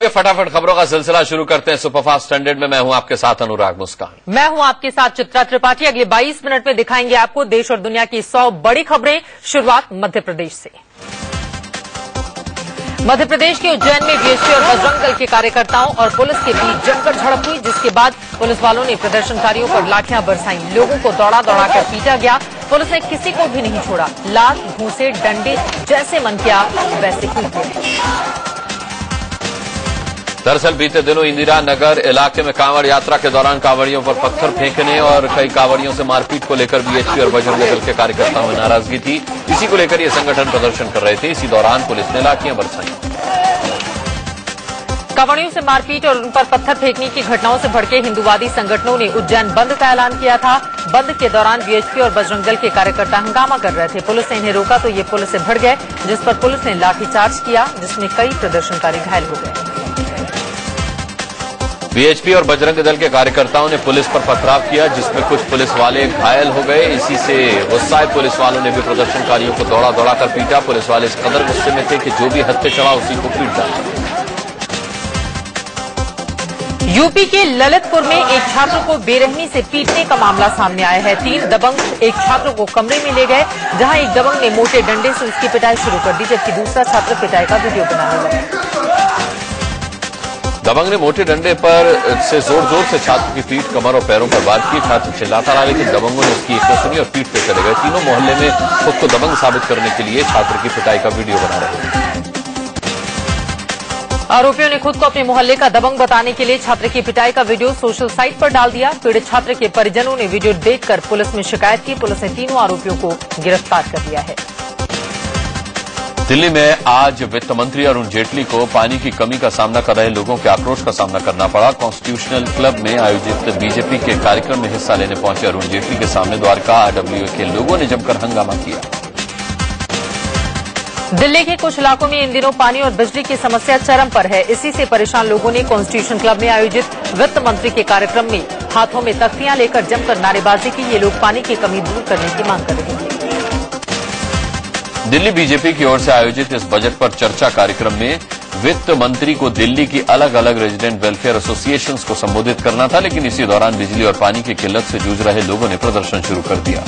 फटाफट खबरों का सिलसिला शुरू करते हैं सुपरफास्ट स्टैंडर्ड में। मैं हूं आपके साथ अनुराग मुस्कान। मैं हूं आपके साथ चित्रा त्रिपाठी। अगले 22 मिनट में दिखाएंगे आपको देश और दुनिया की 100 बड़ी खबरें। शुरुआत मध्य प्रदेश से। मध्य प्रदेश के उज्जैन में बीएसपी और बजरंग दल के कार्यकर्ताओं और पुलिस के बीच जमकर झड़प हुई, जिसके बाद पुलिस वालों ने प्रदर्शनकारियों पर लाठियां बरसाई। लोगों को दौड़ा दौड़ाकर पीटा गया। पुलिस ने किसी को भी नहीं छोड़ा। लात, घूंसे, डंडे जैसे मन किया वैसे ही किए। दरअसल बीते दिनों इंदिरा नगर इलाके में कांवड़ यात्रा के दौरान कांवड़ियों पर पत्थर फेंकने और कई कांवड़ियों से मारपीट को लेकर बीएसपी और बजरंग दल के कार्यकर्ताओं में नाराजगी थी। इसी को लेकर ये संगठन प्रदर्शन कर रहे थे। इसी दौरान पुलिस ने लाठियां बरसाई। कांवड़ियों से मारपीट और उन पर पत्थर फेंकने की घटनाओं से भड़के हिंदूवादी संगठनों ने उज्जैन बंद का ऐलान किया था। बंद के दौरान बीएसपी और बजरंग दल के कार्यकर्ता हंगामा कर रहे थे। पुलिस ने इन्हें रोका तो ये पुलिस से भिड़ गए, जिस पर पुलिस ने लाठीचार्ज किया, जिसमें कई प्रदर्शनकारी घायल हो गए। बीएसपी और बजरंग दल के कार्यकर्ताओं ने पुलिस पर पथराव किया, जिसमें कुछ पुलिस वाले घायल हो गए। इसी से गुस्साए पुलिस वालों ने भी प्रदर्शनकारियों को दौड़ा दौड़ाकर पीटा। पुलिस वाले इस कदर गुस्से में थे कि जो भी हद पे चढ़ा उसी को पीट डाला। यूपी के ललितपुर में एक छात्र को बेरहमी से पीटने का मामला सामने आया है। 3 दबंग एक छात्र को कमरे में ले गए, जहां एक दबंग ने मोटे डंडे से उसकी पिटाई शुरू कर दी, जबकि दूसरा छात्र पिटाई का वीडियो बनाने लगा। दबंग ने मोटे डंडे पर से जोर जोर से छात्र की पीठ, कमर और पैरों पर वार किए। छात्र चिल्लाता रहा, लेकिन दबंगों ने उसकी एक न सुनी और पीटते चले गए। तीनों मोहल्ले में खुद को दबंग साबित करने के लिए छात्र की पिटाई का वीडियो बना रहे थे। आरोपियों ने खुद को अपने मोहल्ले का दबंग बताने के लिए छात्र की पिटाई का वीडियो सोशल साइट पर डाल दिया। पीड़ित छात्र के परिजनों ने वीडियो देखकर पुलिस में शिकायत की। पुलिस ने तीनों आरोपियों को गिरफ्तार कर लिया है। दिल्ली में आज वित्त मंत्री अरुण जेटली को पानी की कमी का सामना कर रहे लोगों के आक्रोश का सामना करना पड़ा। कॉन्स्टिट्यूशनल क्लब में आयोजित बीजेपी के कार्यक्रम में हिस्सा लेने पहुंचे अरुण जेटली के सामने द्वारका आरडब्ल्यूए के लोगों ने जमकर हंगामा किया। दिल्ली के कुछ इलाकों में इन दिनों पानी और बिजली की समस्या चरम पर है। इसी से परेशान लोगों ने कॉन्स्टिट्यूशन क्लब में आयोजित वित्त मंत्री के कार्यक्रम में हाथों में तख्तियां लेकर जमकर नारेबाजी की। ये लोग पानी की कमी दूर करने की मांग कर रहे थे। दिल्ली बीजेपी की ओर से आयोजित इस बजट पर चर्चा कार्यक्रम में वित्त मंत्री को दिल्ली की अलग अलग रेजिडेंट वेलफेयर एसोसिएशंस को संबोधित करना था, लेकिन इसी दौरान बिजली और पानी की किल्लत से जूझ रहे लोगों ने प्रदर्शन शुरू कर दिया।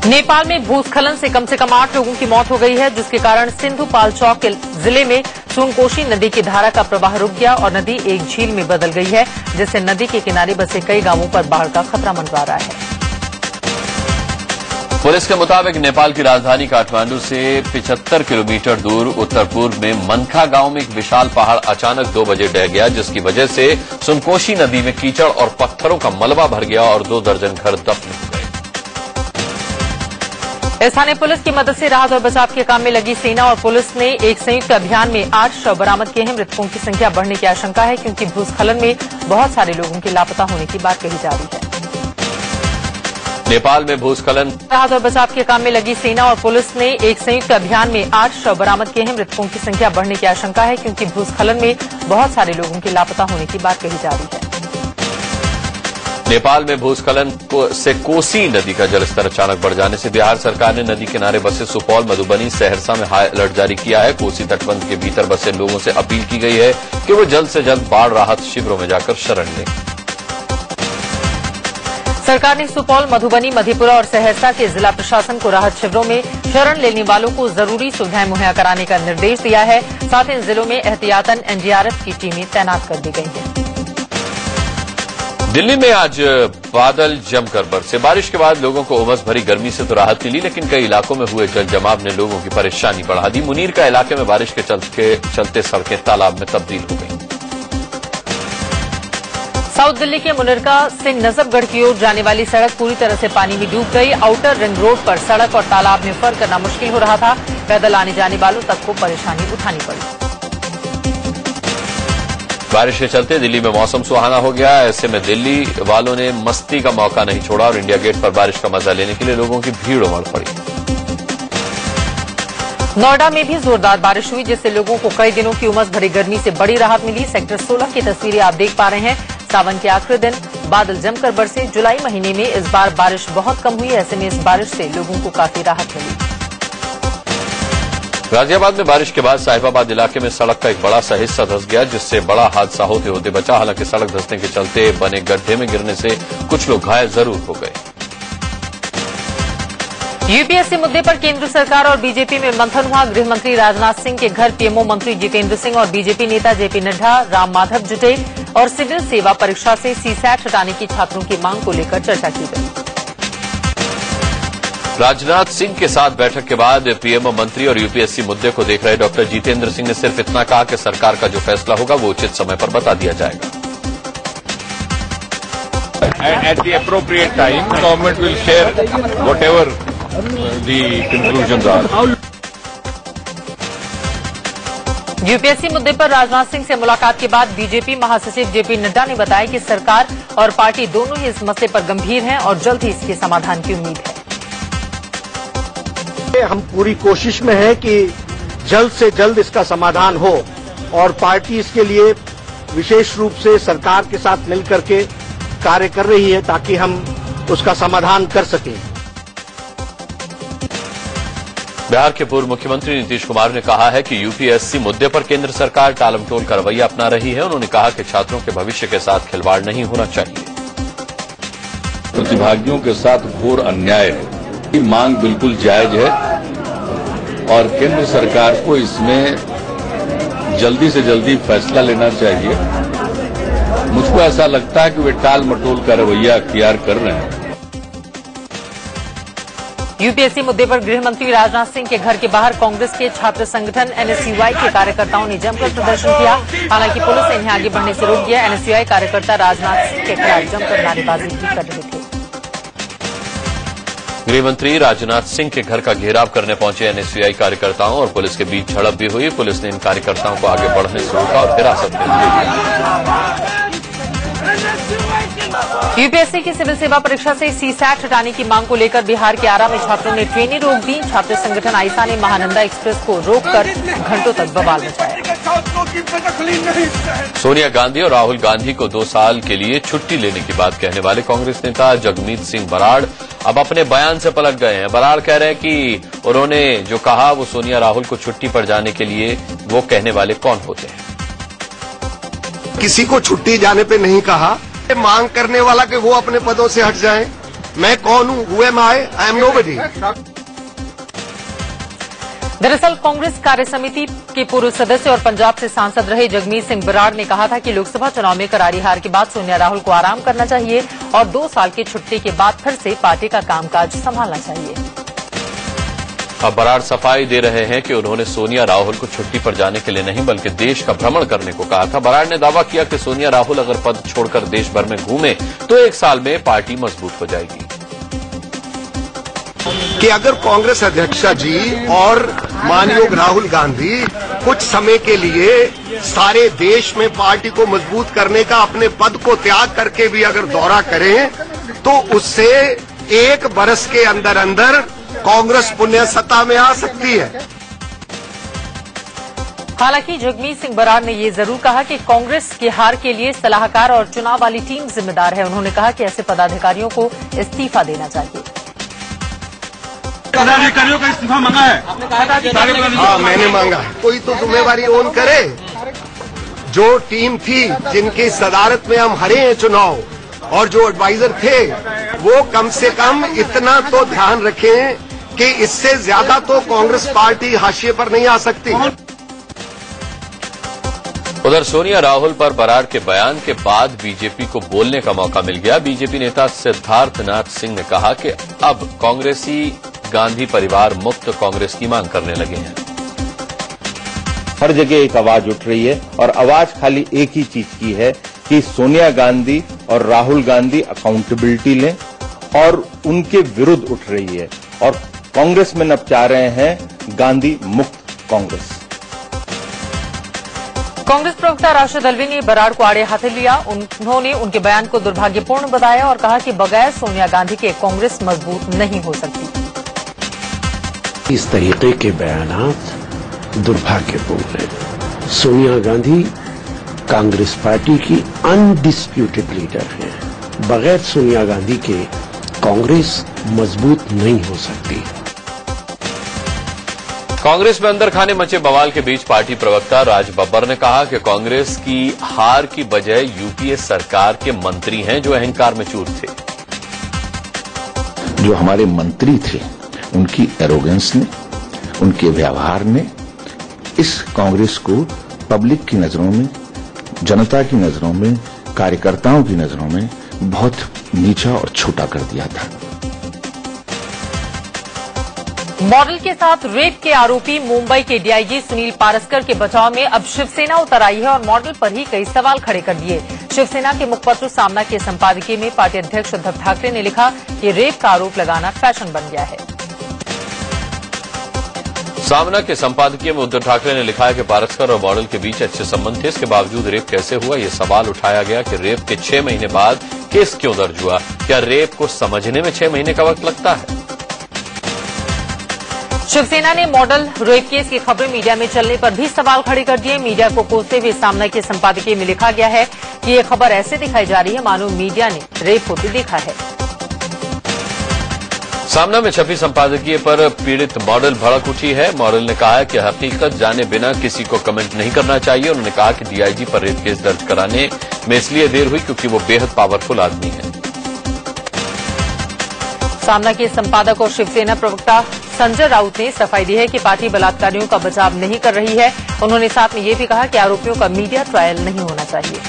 नेपाल में भूस्खलन से कम 8 लोगों की मौत हो गई है, जिसके कारण सिंधु पाल्चौक जिले में सुनकोशी नदी की धारा का प्रवाह रुक गया और नदी एक झील में बदल गई है, जिससे नदी के किनारे बसे कई गांवों पर बाढ़ का खतरा मंडरा रहा है। पुलिस के मुताबिक नेपाल की राजधानी काठमांडू से 75 किलोमीटर दूर उत्तर पूर्व में मनखा गांव में एक विशाल पहाड़ अचानक 2 बजे ढह गया, जिसकी वजह से सुनकोशी नदी में कीचड़ और पत्थरों का मलबा भर गया और 2 दर्जन घर दफन हो गए। स्थानीय पुलिस की मदद से राहत और बचाव के काम में लगी सेना और पुलिस ने एक संयुक्त अभियान में 8 शव बरामद किए हैं। मृतकों की संख्या बढ़ने की आशंका है, क्योंकि भूस्खलन में बहुत सारे लोगों के लापता होने की बात कही जा रही है। नेपाल में भूस्खलन। राहत और बचाव के काम में लगी सेना और पुलिस ने एक संयुक्त अभियान में 8 शव बरामद किए हैं। मृतकों की संख्या बढ़ने की आशंका है, क्योंकि भूस्खलन में बहुत सारे लोगों के लापता होने की बात कही जा रही है। नेपाल में भूस्खलन से कोसी नदी का जलस्तर अचानक बढ़ जाने से बिहार सरकार ने नदी किनारे बसे सुपौल, मधुबनी, सहरसा में हाई अलर्ट जारी किया है। कोसी तटबंध के भीतर बसे लोगों से अपील की गई है कि वो जल्द से जल्द बाढ़ राहत शिविरों में जाकर शरण लें। सरकार ने सुपौल, मधुबनी, मधेपुरा और सहरसा के जिला प्रशासन को राहत शिविरों में शरण लेने वालों को जरूरी सुविधाएं मुहैया कराने का निर्देश दिया है। साथ ही इन जिलों में एहतियातन एनडीआरएफ की टीमें तैनात कर दी गई हैं। दिल्ली में आज बादल जमकर बरसे। बारिश के बाद लोगों को उमस भरी गर्मी से तो राहत मिली, लेकिन कई इलाकों में हुए जल जमाव ने लोगों की परेशानी बढ़ा दी। मुनीर का इलाके में बारिश के चलते सड़कें तालाब में तब्दील हो गई। साउथ दिल्ली के मुनिरका से नजफगढ़ की ओर जाने वाली सड़क पूरी तरह से पानी में डूब गई। आउटर रिंग रोड पर सड़क और तालाब में फर्क करना मुश्किल हो रहा था। पैदल आने जाने वालों तक को परेशानी उठानी पड़ी। बारिश के चलते दिल्ली में मौसम सुहाना हो गया। ऐसे में दिल्ली वालों ने मस्ती का मौका नहीं छोड़ा और इंडिया गेट पर बारिश का मजा लेने के लिए लोगों की भीड़ उमड़ पड़ी। नोएडा में भी जोरदार बारिश हुई, जिससे लोगों को कई दिनों की उमस भरी गर्मी से बड़ी राहत मिली। सेक्टर 16 की तस्वीरें आप देख पा रहे हैं। सावन के आखिरी दिन बादल जमकर बरसे। जुलाई महीने में इस बार बारिश बहुत कम हुई। ऐसे में इस बारिश से लोगों को काफी राहत मिली। गाजियाबाद में बारिश के बाद साहिबाबाद इलाके में सड़क का एक बड़ा सा हिस्सा धंस गया, जिससे बड़ा हादसा होते होते बचा। हालांकि सड़क धंसने के चलते बने गड्ढे में गिरने से कुछ लोग घायल जरूर हो गए। यूपीएससी मुद्दे पर केंद्र सरकार और बीजेपी में मंथन हुआ। गृह मंत्री राजनाथ सिंह के घर पीएमओ मंत्री जितेंद्र सिंह और बीजेपी नेता जेपी नड्डा, राम माधव जुटे और सिविल सेवा परीक्षा से सीसैट हटाने की छात्रों की मांग को लेकर चर्चा की गई। राजनाथ सिंह के साथ बैठक के बाद पीएमओ मंत्री और यूपीएससी मुद्दे को देख रहे डॉक्टर जितेंद्र सिंह ने सिर्फ इतना कहा कि सरकार का जो फैसला होगा वो उचित समय पर बता दिया जाएगा। At the appropriate time, government will share whatever the conclusions are. UPSC मुद्दे पर राजनाथ सिंह से मुलाकात के बाद बीजेपी महासचिव जेपी नड्डा ने बताया कि सरकार और पार्टी दोनों ही इस मसले पर गंभीर हैं और जल्द ही इसके समाधान की उम्मीद है। हम पूरी कोशिश में है कि जल्द से जल्द इसका समाधान हो और पार्टी इसके लिए विशेष रूप से सरकार के साथ मिलकर के कार्य कर रही है ताकि हम उसका समाधान कर सकें। बिहार के पूर्व मुख्यमंत्री नीतीश कुमार ने कहा है कि यूपीएससी मुद्दे पर केंद्र सरकार टालमटोल का रवैया अपना रही है। उन्होंने कहा कि छात्रों के भविष्य के साथ खिलवाड़ नहीं होना चाहिए। प्रतिभागियों के साथ घोर अन्याय है। ये मांग बिल्कुल जायज है और केंद्र सरकार को इसमें जल्दी से जल्दी फैसला लेना चाहिए। मुझको ऐसा लगता है कि वे टाल मटोल का रवैया अख्तियार कर रहे हैं। यूपीएससी मुद्दे पर गृह मंत्री राजनाथ सिंह के घर के बाहर कांग्रेस के छात्र संगठन एनएसयूआई के कार्यकर्ताओं ने जमकर प्रदर्शन किया। हालांकि पुलिस ने इन्हें आगे बढ़ने से रोक दिया। एनएसयूआई कार्यकर्ता राजनाथ सिंह के खिलाफ जमकर नारेबाजी भी कर रहे थे। गृह मंत्री राजनाथ सिंह के घर का घेराव करने पहुंचे एनएसयूआई कार्यकर्ताओं और पुलिस के बीच झड़प भी हुई। पुलिस ने इन कार्यकर्ताओं को आगे बढ़ने से रोका और हिरासत में लिया। यूपीएससी की सिविल सेवा परीक्षा से सीसैट हटाने की मांग को लेकर बिहार के आरा में छात्रों ने ट्रेनें रोक दी। छात्र संगठन आइसा ने महानंदा एक्सप्रेस को रोककर घंटों तक बवाल मचाया। सोनिया गांधी और राहुल गांधी को 2 साल के लिए छुट्टी लेने की बात कहने वाले कांग्रेस नेता जगमीत सिंह बराड़ अब अपने बयान से पलट गए हैं। बराड़ कह रहे हैं कि उन्होंने जो कहा वो सोनिया राहुल को छुट्टी पर जाने के लिए वो कहने वाले कौन होते हैं। किसी को छुट्टी जाने पे नहीं कहा। मांग करने वाला कि वो अपने पदों से हट जाएं। मैं कौन हूं? Who am I? I am nobody. दरअसल कांग्रेस कार्य समिति के पूर्व सदस्य और पंजाब से सांसद रहे जगमीत सिंह बराड़ ने कहा था कि लोकसभा चुनाव में करारी हार के बाद सोनिया राहुल को आराम करना चाहिए और 2 साल की छुट्टी के बाद फिर से पार्टी का कामकाज संभालना चाहिए। अब बराड़ सफाई दे रहे हैं कि उन्होंने सोनिया राहुल को छुट्टी पर जाने के लिए नहीं बल्कि देश का भ्रमण करने को कहा था। बराड़ ने दावा किया कि सोनिया राहुल अगर पद छोड़कर देश भर में घूमे तो 1 साल में पार्टी मजबूत हो जाएगी। कि अगर कांग्रेस अध्यक्षा जी और माननीय राहुल गांधी कुछ समय के लिए सारे देश में पार्टी को मजबूत करने का अपने पद को त्याग करके भी अगर दौरा करें तो उससे 1 बरस के अंदर अंदर कांग्रेस पुण्य सत्ता में आ सकती है। हालांकि जगमीत सिंह बराड़ ने ये जरूर कहा कि कांग्रेस की हार के लिए सलाहकार और चुनाव वाली टीम जिम्मेदार है। उन्होंने कहा कि ऐसे पदाधिकारियों को इस्तीफा देना चाहिए। पदाधिकारियों का इस्तीफा मांगा है? हाँ, मैंने मांगा है। कोई तो जिम्मेवारी ओन करे। जो टीम थी जिनकी सदारत में हम हारे हैं चुनाव और जो एडवाइजर थे वो कम से कम इतना तो ध्यान रखें कि इससे ज्यादा तो कांग्रेस पार्टी हाशिए पर नहीं आ सकती। उधर सोनिया राहुल पर बराड़ के बयान के बाद बीजेपी को बोलने का मौका मिल गया। बीजेपी नेता सिद्धार्थनाथ सिंह ने कहा कि अब कांग्रेसी गांधी परिवार मुक्त कांग्रेस की मांग करने लगे हैं। हर जगह एक आवाज उठ रही है और आवाज खाली एक ही चीज की है कि सोनिया गांधी और राहुल गांधी अकाउंटेबिलिटी लें और उनके विरुद्ध उठ रही है और कांग्रेस में अब चाह रहे हैं गांधी मुक्त कांग्रेस। कांग्रेस प्रवक्ता राशिद अल्वी ने बराड़ को आड़े हाथे लिया। उन्होंने उनके बयान को दुर्भाग्यपूर्ण बताया और कहा कि बगैर सोनिया गांधी के कांग्रेस मजबूत नहीं हो सकती। इस तरीके के बयानात दुर्भाग्यपूर्ण है। सोनिया गांधी कांग्रेस पार्टी की अनडिस्प्यूटेड लीडर है। बगैर सोनिया गांधी के कांग्रेस मजबूत नहीं हो सकती। कांग्रेस में अंदर खाने मचे बवाल के बीच पार्टी प्रवक्ता राज बब्बर ने कहा कि कांग्रेस की हार की वजह यूपीए सरकार के मंत्री हैं जो अहंकार में चूर थे। जो हमारे मंत्री थे उनकी एरोगेंस ने, उनके व्यवहार ने इस कांग्रेस को पब्लिक की नजरों में, जनता की नजरों में, कार्यकर्ताओं की नजरों में बहुत नीचा और छोटा कर दिया था। मॉडल के साथ रेप के आरोपी मुंबई के डीआईजी सुनील पारस्कर के बचाव में अब शिवसेना उतर आई है और मॉडल पर ही कई सवाल खड़े कर दिए। शिवसेना के मुखपत्र सामना के संपादकीय में पार्टी अध्यक्ष उद्धव ठाकरे ने लिखा कि रेप का आरोप लगाना फैशन बन गया है। सामना के संपादकीय में उद्धव ठाकरे ने लिखा है कि पारस्कर और मॉडल के बीच अच्छे संबंध थे, इसके बावजूद रेप कैसे हुआ। यह सवाल उठाया गया कि रेप के 6 महीने बाद केस क्यों दर्ज हुआ। क्या रेप को समझने में 6 महीने का वक्त लगता है? शिवसेना ने मॉडल रेप केस की खबरें मीडिया में चलने पर भी सवाल खड़े कर दिए। मीडिया को कोसते हुए सामना के संपादकीय में लिखा गया है कि ये खबर ऐसे दिखाई जा रही है मानो मीडिया ने रेप होते देखा है। सामना में छपी संपादकीय पर पीड़ित मॉडल भड़क उठी है। मॉडल ने कहा है कि हकीकत जाने बिना किसी को कमेंट नहीं करना चाहिए। उन्होंने कहा कि डीआईजी पर रेप केस दर्ज कराने में इसलिए देर हुई क्योंकि वो बेहद पावरफुल आदमी है। सामना के संपादक और शिवसेना प्रवक्ता संजय राउत ने सफाई दी है कि पार्टी बलात्कारियों का बचाव नहीं कर रही है। उन्होंने साथ में ये भी कहा कि आरोपियों का मीडिया ट्रायल नहीं होना चाहिए।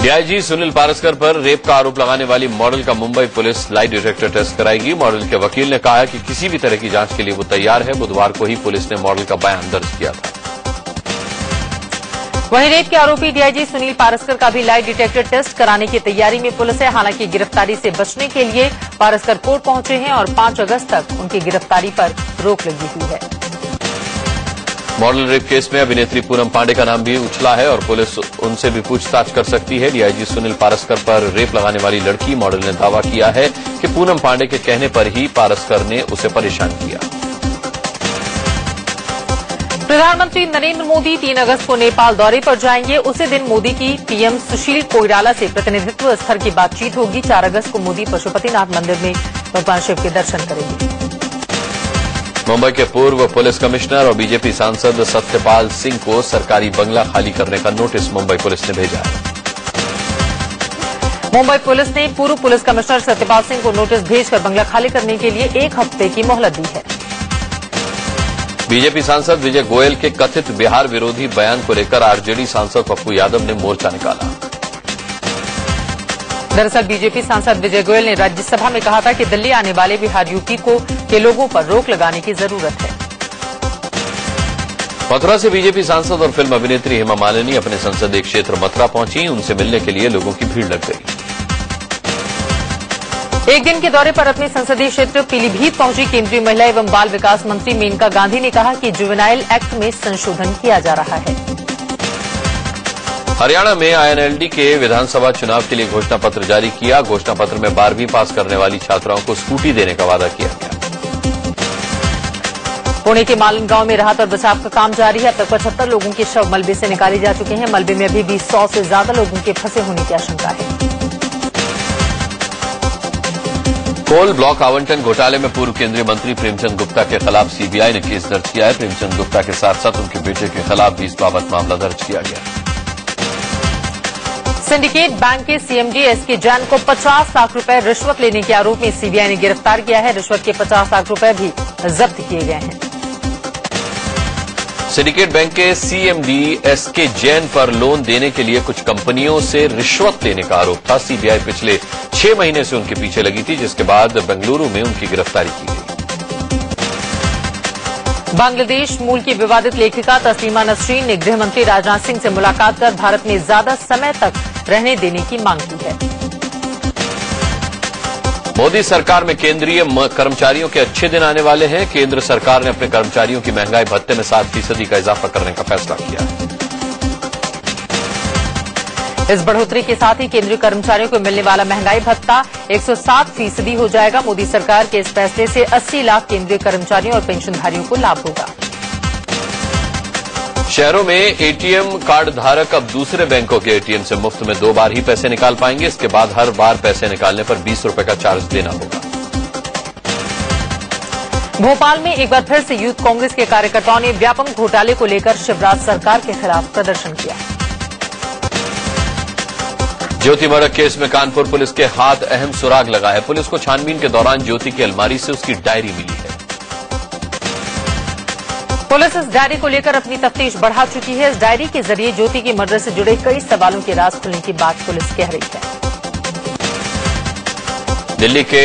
डीआईजी सुनील पारस्कर पर रेप का आरोप लगाने वाली मॉडल का Mumbai police lie detector test कराएगी। मॉडल के वकील ने कहा है कि किसी भी तरह की जांच के लिए वो तैयार है। बुधवार को ही पुलिस ने मॉडल का बयान दर्ज किया था। वहीं रेप के आरोपी डीआईजी सुनील पारस्कर का भी लाई डिटेक्टर टेस्ट कराने की तैयारी में पुलिस है। हालांकि गिरफ्तारी से बचने के लिए पारस्कर कोर्ट पहुंचे हैं और 5 अगस्त तक उनकी गिरफ्तारी पर रोक लगी हुई है। मॉडल रेप केस में अभिनेत्री पूनम पांडे का नाम भी उछला है और पुलिस उनसे भी पूछताछ कर सकती है। डीआईजी सुनील पारस्कर पर रेप लगाने वाली लड़की मॉडल ने दावा किया है कि पूनम पांडे के कहने पर ही पारस्कर ने उसे परेशान किया। प्रधानमंत्री नरेंद्र मोदी 3 अगस्त को नेपाल दौरे पर जाएंगे। उसी दिन मोदी की पीएम सुशील कोइराला से प्रतिनिधित्व स्तर की बातचीत होगी। 4 अगस्त को मोदी पशुपतिनाथ मंदिर में भगवान शिव के दर्शन करेंगे। मुंबई के पूर्व पुलिस कमिश्नर और बीजेपी सांसद सत्यपाल सिंह को सरकारी बंगला खाली करने का नोटिस मुंबई पुलिस ने भेजा है। मुंबई पुलिस ने पूर्व पुलिस कमिश्नर सत्यपाल सिंह को नोटिस भेजकर बंगला खाली करने के लिए 1 हफ्ते की मोहलत दी है। बीजेपी सांसद विजय गोयल के कथित बिहार विरोधी बयान को लेकर आरजेडी सांसद पप्पू यादव ने मोर्चा निकाला। दरअसल बीजेपी सांसद विजय गोयल ने राज्यसभा में कहा था कि दिल्ली आने वाले बिहार यूपी के लोगों पर रोक लगाने की जरूरत है। मथुरा से बीजेपी सांसद और फिल्म अभिनेत्री हेमा मालिनी अपने संसदीय क्षेत्र मथुरा पहुंची। उनसे मिलने के लिए लोगों की भीड़ लग गई। एक दिन के दौरे पर अपने संसदीय क्षेत्र पीलीभीत पहुंची केंद्रीय महिला एवं बाल विकास मंत्री मेनका गांधी ने कहा कि जुवेनाइल एक्ट में संशोधन किया जा रहा है। हरियाणा में आईएनएलडी के विधानसभा चुनाव के लिए घोषणा पत्र जारी किया। घोषणा पत्र में 12वीं पास करने वाली छात्राओं को स्कूटी देने का वादा किया गया। पुणे के मालन गांव में राहत और बचाव का काम जारी है। अब तक 75 लोगों के शव मलबे से निकाले जा चुके हैं। मलबे में अभी भी 100 से ज्यादा लोगों के फंसे होने की आशंका है। कोल ब्लॉक आवंटन घोटाले में पूर्व केंद्रीय मंत्री प्रेमचंद गुप्ता के खिलाफ सीबीआई ने केस दर्ज किया है। प्रेमचंद गुप्ता के साथ साथ उनके बेटे के खिलाफ भी इस बाबत मामला दर्ज किया गया। सिंडिकेट बैंक के सीएमडी एसके जैन को 50 लाख रुपए रिश्वत लेने के आरोप में सीबीआई ने गिरफ्तार किया है। रिश्वत के 50 लाख रुपए भी जब्त किए गए हैं। सिंडिकेट बैंक के सीएमडी एसके जैन पर लोन देने के लिए कुछ कंपनियों से रिश्वत लेने का आरोप था। सीबीआई पिछले 6 महीने से उनके पीछे लगी थी, जिसके बाद बेंगलुरु में उनकी गिरफ्तारी की गई। बांग्लादेश मूल की विवादित लेखिका तस्लीमा नसरीन ने गृह मंत्री राजनाथ सिंह से मुलाकात कर भारत में ज्यादा समय तक रहने देने की मांग की है। मोदी सरकार में केंद्रीय कर्मचारियों के अच्छे दिन आने वाले हैं। केंद्र सरकार ने अपने कर्मचारियों की महंगाई भत्ते में 7% का इजाफा करने का फैसला किया है। इस बढ़ोतरी के साथ ही केंद्रीय कर्मचारियों को मिलने वाला महंगाई भत्ता 107% हो जाएगा। मोदी सरकार के इस फैसले से 80 लाख केंद्रीय कर्मचारियों और पेंशनधारियों को लाभ होगा। शहरों में एटीएम कार्ड धारक अब दूसरे बैंकों के एटीएम से मुफ्त में 2 बार ही पैसे निकाल पाएंगे। इसके बाद हर बार पैसे निकालने पर 20 रुपए का चार्ज देना होगा। भोपाल में एक बार फिर से यूथ कांग्रेस के कार्यकर्ताओं ने व्यापम घोटाले को लेकर शिवराज सरकार के खिलाफ प्रदर्शन किया। ज्योति मर्डर केस में कानपुर पुलिस के हाथ अहम सुराग लगा है। पुलिस को छानबीन के दौरान ज्योति की अलमारी से उसकी डायरी मिली है। पुलिस इस डायरी को लेकर अपनी तफ्तीश बढ़ा चुकी है। इस डायरी के जरिए ज्योति के मर्डर से जुड़े कई सवालों के राज खुलने की बात पुलिस कह रही है। दिल्ली के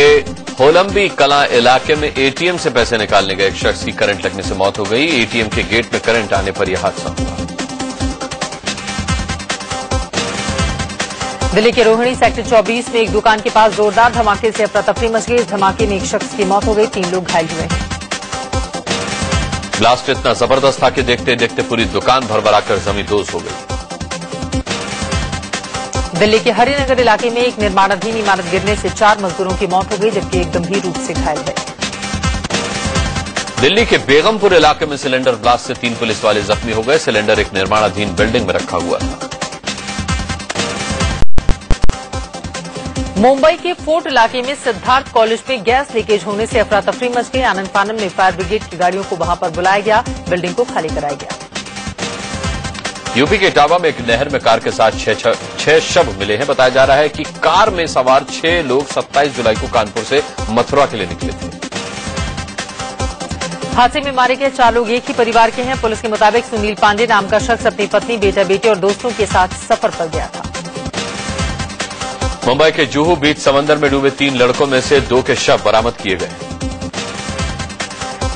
होलंबी कलां इलाके में एटीएम से पैसे निकालने गए एक शख्स की करंट लगने से मौत हो गई। एटीएम के गेट में करंट आने पर यह हादसा हुआ। दिल्ली के रोहिणी सेक्टर 24 में एक दुकान के पास जोरदार धमाके से अफरा तफरी मच गई। इस धमाके में एक शख्स की मौत हो गई, 3 लोग घायल हुए हैं। ब्लास्ट इतना जबरदस्त था कि देखते देखते पूरी दुकान भरभराकर जमींदोज हो गई। दिल्ली के हरिनगर इलाके में एक निर्माणाधीन इमारत गिरने से 4 मजदूरों की मौत हो गई, जबकि एक गंभीर रूप से घायल है। दिल्ली के बेगमपुर इलाके में सिलेंडर ब्लास्ट से 3 पुलिस वाले जख्मी हो गए। सिलेंडर एक निर्माणाधीन बिल्डिंग में रखा हुआ था। मुंबई के फोर्ट इलाके में सिद्धार्थ कॉलेज में गैस लीकेज होने से अफरा तफरी मच गई। आनंद फानन में फायर ब्रिगेड की गाड़ियों को वहां पर बुलाया गया, बिल्डिंग को खाली कराया गया। यूपी के इटावा में एक नहर में कार के साथ 6 शव मिले हैं। बताया जा रहा है कि कार में सवार 6 लोग 27 जुलाई को कानपुर से मथुरा के लिए निकले थे। हादसे में मारे गए 4 लोग एक ही परिवार के हैं। पुलिस के मुताबिक सुनील पांडे नाम का शख्स अपनी पत्नी, बेटा, बेटे और दोस्तों के साथ सफर पर गया था। मुंबई के जुहू बीच समंदर में डूबे 3 लड़कों में से 2 के शव बरामद किए गए।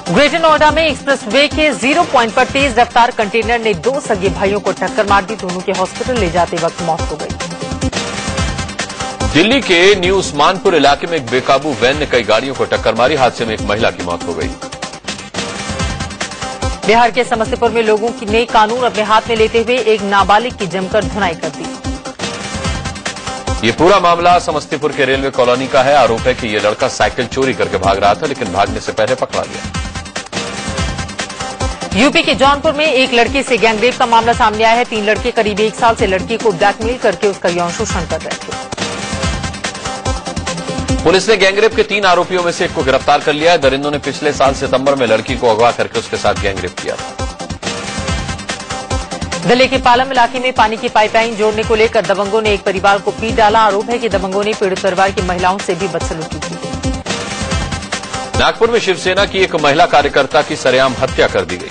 ग्रेटर नोएडा में एक्सप्रेस वे के 0 पॉइंट पर तेज रफ्तार कंटेनर ने 2 सगे भाइयों को टक्कर मार दी। दोनों के हॉस्पिटल ले जाते वक्त मौत हो गई। दिल्ली के न्यू उस्मानपुर इलाके में एक बेकाबू वैन ने कई गाड़ियों को टक्कर मारी। हादसे में एक महिला की मौत हो गई। बिहार के समस्तीपुर में लोगों ने कानून अपने हाथ में लेते हुए एक नाबालिग की जमकर धुनाई कर दी। ये पूरा मामला समस्तीपुर के रेलवे कॉलोनी का है। आरोप है कि ये लड़का साइकिल चोरी करके भाग रहा था, लेकिन भागने से पहले पकड़ा गया। यूपी के जौनपुर में एक लड़के से गैंगरेप का मामला सामने आया है। 3 लड़के करीब 1 साल से लड़की को ब्लैकमेल करके उसका यौन शोषण कर रहे थे। पुलिस ने गैंगरेप के 3 आरोपियों में से एक को गिरफ्तार कर लिया है। दरिंदों ने पिछले साल सितंबर में लड़की को अगवा करके उसके साथ गैंगरेप किया था। दिल्ली के पालम इलाके में पानी की पाइपलाइन जोड़ने को लेकर दबंगों ने एक परिवार को पीट डाला। आरोप है कि दबंगों ने पीड़ित परिवार की महिलाओं से भी बदसलूकी की। नागपुर में शिवसेना की एक महिला कार्यकर्ता की सरेआम हत्या कर दी गई।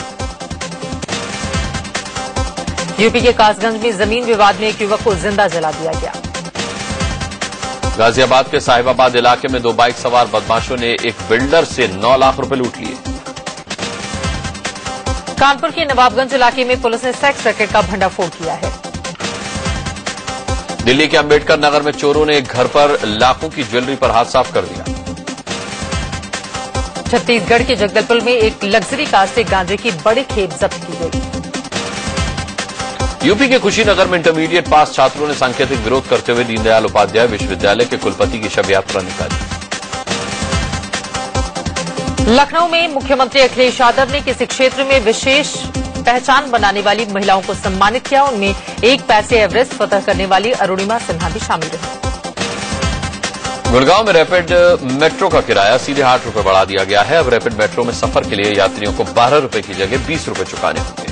यूपी के कासगंज में जमीन विवाद में एक युवक को जिंदा जला दिया गया। गाजियाबाद के साहिबाबाद इलाके में 2 बाइक सवार बदमाशों ने एक बिल्डर से 9 लाख रुपए लूट लिए। कानपुर के नवाबगंज इलाके में पुलिस ने सेक्स रैकेट का भंडाफोड़ किया है। दिल्ली के अंबेडकर नगर में चोरों ने एक घर पर लाखों की ज्वेलरी पर हाथ साफ कर दिया। छत्तीसगढ़ के जगदलपुर में एक लग्जरी कार से गांजे की बड़ी खेप जब्त की गई। यूपी के कुशीनगर में इंटरमीडिएट पास छात्रों ने सांकेतिक विरोध करते हुए दीनदयाल उपाध्याय विश्वविद्यालय के कुलपति की शव यात्रा निकाली। लखनऊ में मुख्यमंत्री अखिलेश यादव ने किसी क्षेत्र में विशेष पहचान बनाने वाली महिलाओं को सम्मानित किया। उनमें 1 पैसे एवरेस्ट फतह करने वाली अरुणिमा सिन्हा भी शामिल रही। गुड़गांव में रैपिड मेट्रो का किराया सीधे 8 रुपए बढ़ा दिया गया है। अब रैपिड मेट्रो में सफर के लिए यात्रियों को 12 रुपए की जगह 20 रुपए चुकाने होंगे।